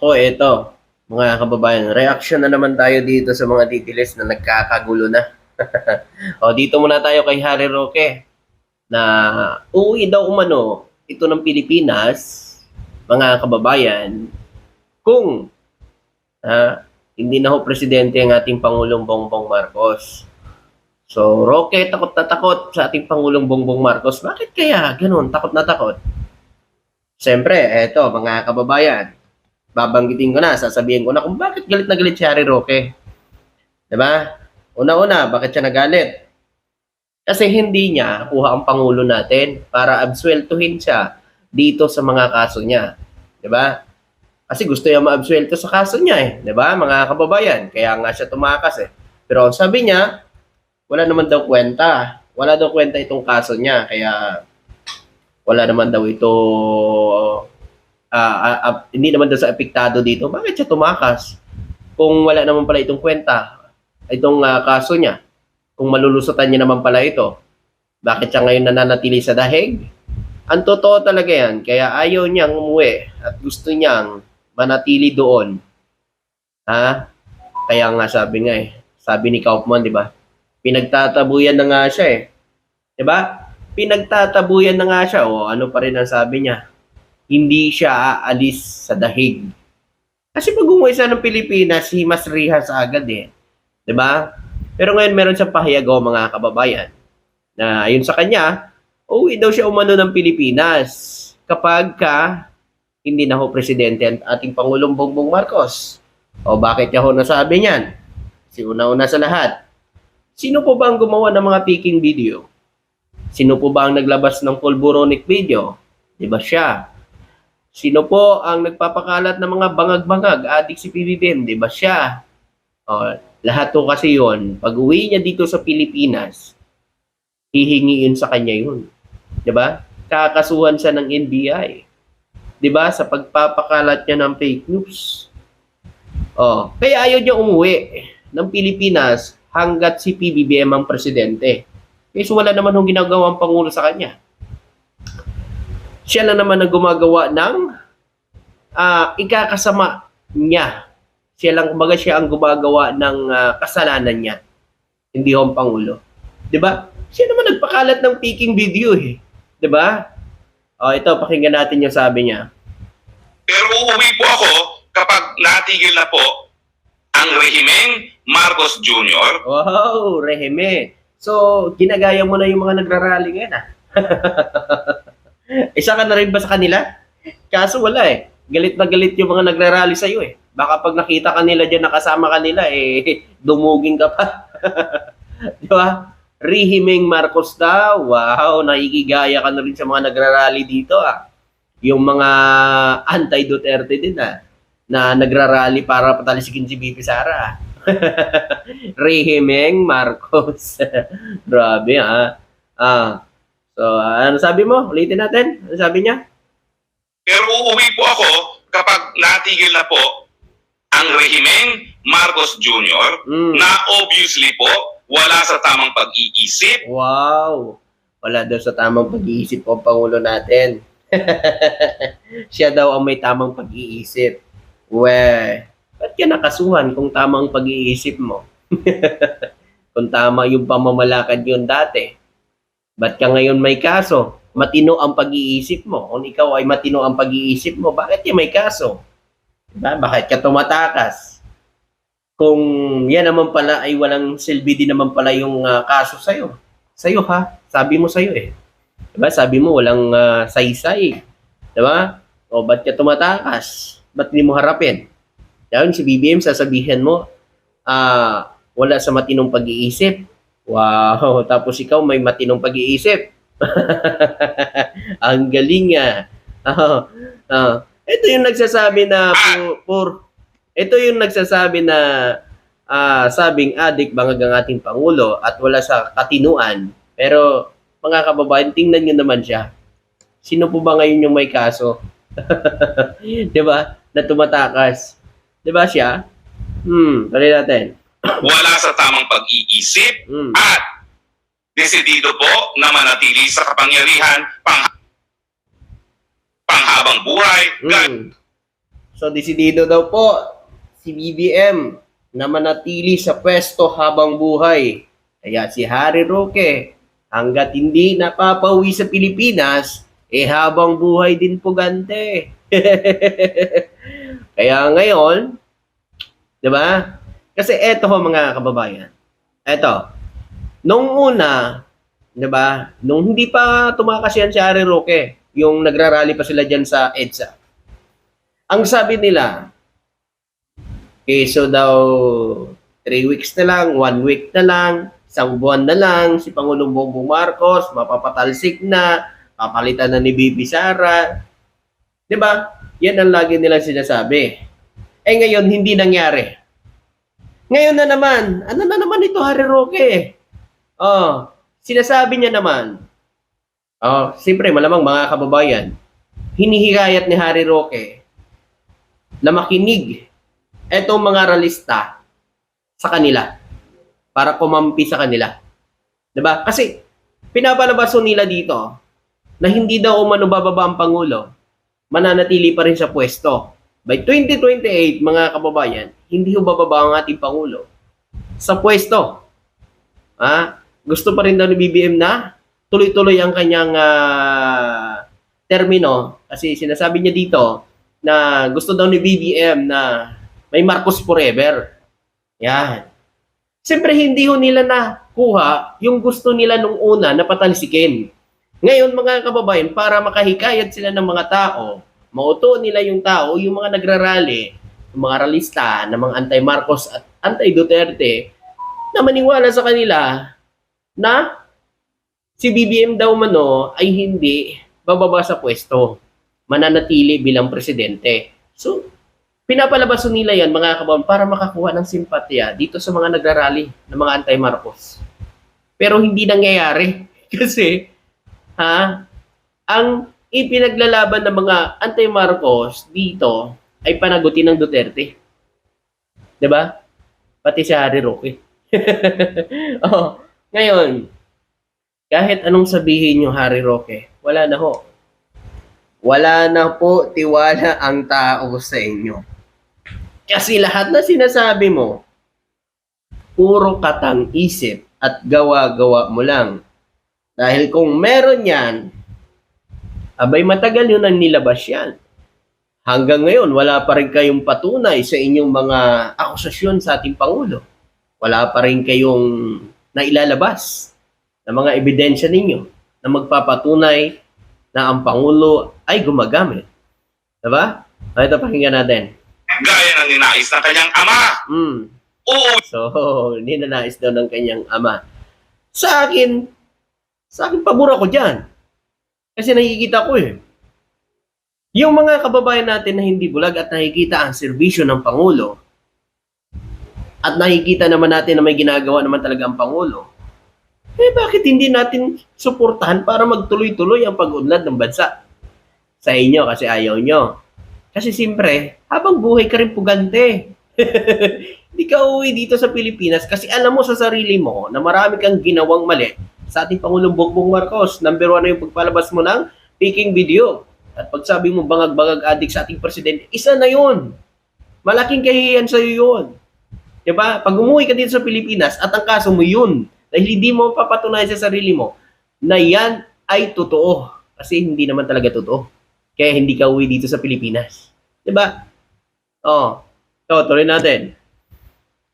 O eto, mga kababayan, reaction na naman tayo dito sa mga titilis na nagkakagulo na. O dito muna tayo kay Harry Roque na uuwi daw umano ito ng Pilipinas, mga kababayan, kung hindi na ho presidente ang ating Pangulong Bongbong Marcos. So, Roque, takot na takot sa ating Pangulong Bongbong Marcos. Bakit kaya ganun? Takot na takot? Siyempre, eto, mga kababayan, babanggitin ko na, sasabihin ko na kung bakit galit na galit si Harry Roque. Diba? Una-una, bakit siya nagalit? Kasi hindi niya kuha ang Pangulo natin para absueltuhin siya dito sa mga kaso niya. Diba? Kasi gusto niya maabsuelto sa kaso niya eh. Diba, mga kababayan? Kaya nga siya tumakas eh. Pero sabi niya, wala naman daw kwenta. Wala daw kwenta itong kaso niya. Kaya wala naman daw ito hindi naman daw sa apektado dito. Bakit siya tumakas? Kung wala naman pala itong kwenta, itong kaso niya, kung malulusutan niya naman pala ito, bakit siya ngayon nananatili sa dahig? Ang totoo talaga yan, kaya ayaw niyang umuwi at gusto niyang manatili doon. Ha? Kaya nga sabi ni Kaufman, di ba? Pinagtatabuyan na nga siya eh. Di ba? Pinagtatabuyan na nga siya. O ano pa rin ang sabi niya? Hindi siya aalis sa dahig. Kasi pag umuwi siya ng Pilipinas, himas rihas agad eh. 'Di ba? Pero ngayon meron siyang pahayag mga kababayan na ayon sa kanya, uwi daw siya umano ng Pilipinas kapag hindi na ho presidente ang ating Pangulong Bongbong Marcos. O bakit niya ho nasabi niyan? Si una-una sa lahat, sino po ba ang gumawa ng mga peking video? Sino po ba ang naglabas ng pulburonic video? 'Di ba siya? Sino po ang nagpapakalat ng mga bangag-bangag? Adik si PBBM, di ba siya? O, lahat to kasi yon. Pag uwi niya dito sa Pilipinas, hihingiin sa kanya yun. Di ba? Kakasuhan siya ng NBI. Di ba? Sa pagpapakalat niya ng fake news. O, kaya ayaw niya umuwi ng Pilipinas hanggat si PBBM ang presidente. Kasi wala naman hong ginagawang Pangulo sa kanya. Siya na naman ang gumagawa ng ikakasama niya. Kumbaga siya ang gumagawa ng kasalanan niya. Hindi ho ang Pangulo. 'Di ba? Siya naman nagpakalat ng peking video eh. 'Di ba? O ito, pakinggan natin yung sabi niya. Pero uuwi po ako kapag natigil na po ang rehimeng Marcos Jr. Wow, rehime. So, ginagaya mo na yung mga nagrarally ngayon Isa ka na rin ba sa kanila? Kaso wala eh. Galit na galit yung mga nagrarally sa'yo eh. Baka pag nakita ka nila dyan, nakasama ka nila eh, dumugin ka pa. Di ba? Rehimeng Marcos daw. Wow, nakikigaya ka na rin sa mga nagrarally dito Yung mga anti-Duterte din na nagrarally para patalisikin si Bibi Sara. Rehimeng Marcos. Grabe So, ano sabi mo? Ulitin natin. Ano sabi niya? Pero uuwi po ako kapag natigil na po ang rehimeng Marcos Jr. na obviously po wala sa tamang pag-iisip. Wow! Wala daw sa tamang pag-iisip po ang Pangulo natin. Siya daw ang may tamang pag-iisip. Ba't ka nakasuhan kung tamang pag-iisip mo? Kung tama yung pamamalakad yun dati. Ba't ka ngayon may kaso? Matino ang pag-iisip mo. Kung ikaw ay matino ang pag-iisip mo, bakit yan may kaso? Diba? Bakit ka tumatakas? Kung yan naman pala ay walang silbi din naman pala yung kaso sa'yo. Sa'yo sabi mo sa'yo eh. Diba? Sabi mo walang saysay. Diba? O ba't ka tumatakas? Ba't hindi mo harapin? Yan, si BBM sasabihin mo, wala sa matinong pag-iisip. Wow, tapos ikaw may matinong pag-iisip. Ang galing ito yung nagsasabi na ito yung nagsasabi na sabing adik bangag ang ating Pangulo at wala sa katinuan. Pero mga kababayan, tingnan nyo naman siya. Sino po ba ngayon yung may kaso? 'Di ba? Na tumatakas. 'Di ba siya? Tuloy natin. Wala sa tamang pag-iisip at desidido po na manatili sa kapangyarihan panghabang buhay. So, desidido daw po si BBM na manatili sa pwesto habang buhay. Kaya si Harry Roque, hanggat hindi napapauwi sa Pilipinas, habang buhay din po gante. Kaya ngayon, di ba? Kasi eto ho mga kababayan. Eto, nung una, di ba? Nung hindi pa tumakas yan si Harry Roque, yung nagrarally pa sila dyan sa EDSA. Ang sabi nila, so daw 3 weeks na lang, 1 week na lang, 1 buwan na lang, si Pangulong Bongbong Marcos, mapapatalsik na, papalitan na ni Bibi Sara. Di ba? Yan ang lagi nilang sinasabi. Ngayon, hindi nangyari. Ngayon na naman, ano na naman ito, Harry Roque? Sinasabi niya naman, siyempre, malamang mga kababayan, hinihikayat ni Harry Roque na makinig etong mga ralista sa kanila para kumampi sa kanila. Diba? Kasi pinapalabaso nila dito na hindi daw umano bababa ang Pangulo, mananatili pa rin sa pwesto. By 2028, mga kababayan, hindi ho bababa ang ating Pangulo sa pwesto. Gusto pa rin daw ni BBM na tuloy-tuloy ang kanyang termino. Kasi sinasabi niya dito na gusto daw ni BBM na may Marcos forever. Yan. Siyempre, hindi ho nila nakuha yung gusto nila nung una na patalsikin. Ngayon, mga kababayan, para makahikayat sila ng mga tao, mauto nila yung tao, yung mga nagrarally, yung mga ralista, ng mga anti-Marcos at anti-Duterte, na maniwala sa kanila na si BBM daw mano ay hindi bababa sa pwesto, mananatili bilang presidente. So, pinapalabaso nila yan, mga kababayan, para makakuha ng simpatya dito sa mga nagrarally ng mga anti-Marcos. Pero hindi nangyayari kasi ang ipinaglalaban ng mga anti-Marcos dito ay panagutin ng Duterte. 'Di ba? Pati si Harry Roque. Ngayon, kahit anong sabihin nyo, Harry Roque, wala na ho. Wala na po tiwala ang tao sa inyo. Kasi lahat na sinasabi mo, puro katang isip at gawa-gawa mo lang. Dahil kung meron yan, abay matagal yun ang nilabas yan. Hanggang ngayon, wala pa rin kayong patunay sa inyong mga akusasyon sa ating Pangulo. Wala pa rin kayong nailalabas na mga ebidensya ninyo na magpapatunay na ang Pangulo ay gumagamit. Diba? Ito, pakinggan natin. Gaya ng ninais ng kanyang ama. So, ninanais daw ng kanyang ama. Sa akin, pabor ako dyan. Kasi nakikita ko yung mga kababayan natin na hindi bulag at nakikita ang serbisyo ng Pangulo at nakikita naman natin na may ginagawa naman talaga ang Pangulo, bakit hindi natin suportahan para magtuloy-tuloy ang pag-unlad ng bansa? Sa inyo kasi ayaw nyo. Kasi siyempre, habang buhay ka rin pugante. Hindi ka uwi dito sa Pilipinas kasi alam mo sa sarili mo na marami kang ginawang mali sa ating Pangulong Bongbong Marcos. Number 1 na yung pagpalabas mo ng faking video. At pagsabi mo bangag-bangag adik sa ating presidente, isa na yun. Malaking kahihiyan sa'yo yun. Diba? Pag umuwi ka dito sa Pilipinas at ang kaso mo yun, dahil hindi mo papatunayan sa sarili mo na yan ay totoo. Kasi hindi naman talaga totoo. Kaya hindi ka uwi dito sa Pilipinas. Diba? Tuloy natin.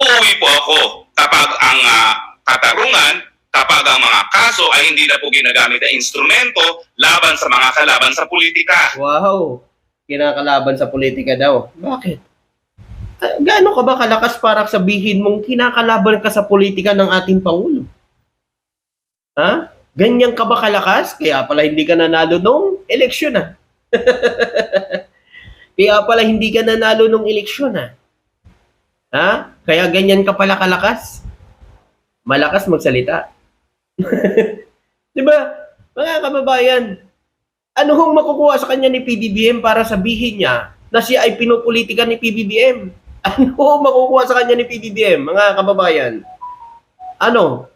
Uuwi po ako kapag ang katarungan, kapag ang mga kaso ay hindi na po ginagamit na instrumento laban sa mga kalaban sa politika. Wow! Kinakalaban sa politika daw. Bakit? Gaano ka ba kalakas para sabihin mong kinakalaban ka sa politika ng ating Pangulo? Ganyan ka ba kalakas? Kaya pala hindi ka nanalo nung eleksyon Kaya pala hindi ka nanalo nung eleksyon Kaya ganyan ka pala kalakas? Malakas magsalita. Diba? Mga kababayan, ano hong makukuha sa kanya ni PBBM para sabihin niya na siya ay pinupolitika ni PBBM? Ano hong makukuha sa kanya ni PBBM, mga kababayan? Ano?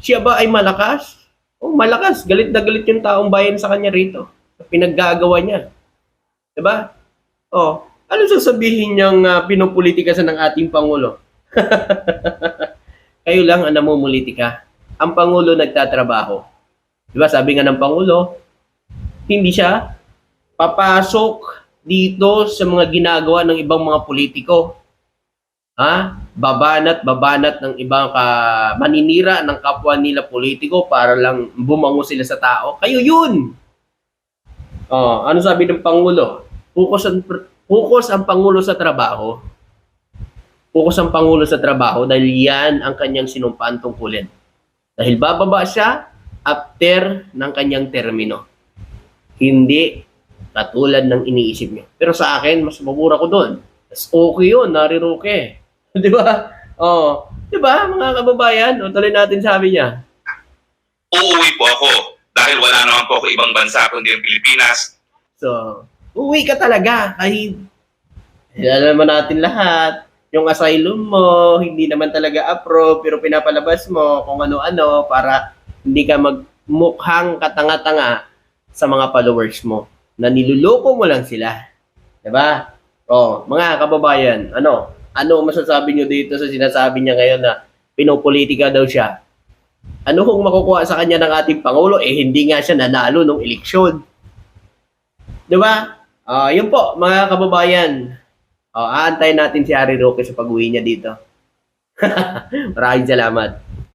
Siya ba ay malakas? Malakas. Galit na galit yung taong bayan sa kanya rito. Sa pinaggagawa niya. Diba? Oh, ano sasabihin niyang pinopolitika sa ng ating Pangulo? Kayo lang ang namumulitika. Ang Pangulo nagtatrabaho. Di ba sabi nga ng Pangulo, hindi siya papasok dito sa mga ginagawa ng ibang mga politiko. Babanat ng ibang maninira ng kapwa nila politiko para lang bumango sila sa tao. Kayo yun! Ano sabi ng Pangulo? Focus ang Pangulo sa trabaho. Focus ang Pangulo sa trabaho dahil yan ang kanyang sinumpaan tungkulin. Dahil bababa siya after ng kanyang termino. Hindi katulad ng iniisip niyo. Pero sa akin, mas mabura ko doon. Mas okay yun, nariruke. Di ba? Di ba mga kababayan? Tuloy natin sabi niya. Uuwi po ako dahil wala naman po ako ibang bansa kundi ang Pilipinas. So, uwi ka talaga. Kahit, alam naman natin lahat, yung asylum mo, hindi naman talaga approve, pero pinapalabas mo kung ano-ano para hindi ka magmukhang katanga-tanga sa mga followers mo. Na niluloko mo lang sila. Diba? Mga kababayan, ano masasabi nyo dito sa sinasabi niya ngayon na pinopolitika daw siya? Ano kung makukuha sa kanya ng ating Pangulo? Hindi nga siya nanalo nung eleksyon. Diba? Yun po, mga kababayan. Aantayin natin si Harry Roque sa pag-uwi niya dito. Maraming salamat.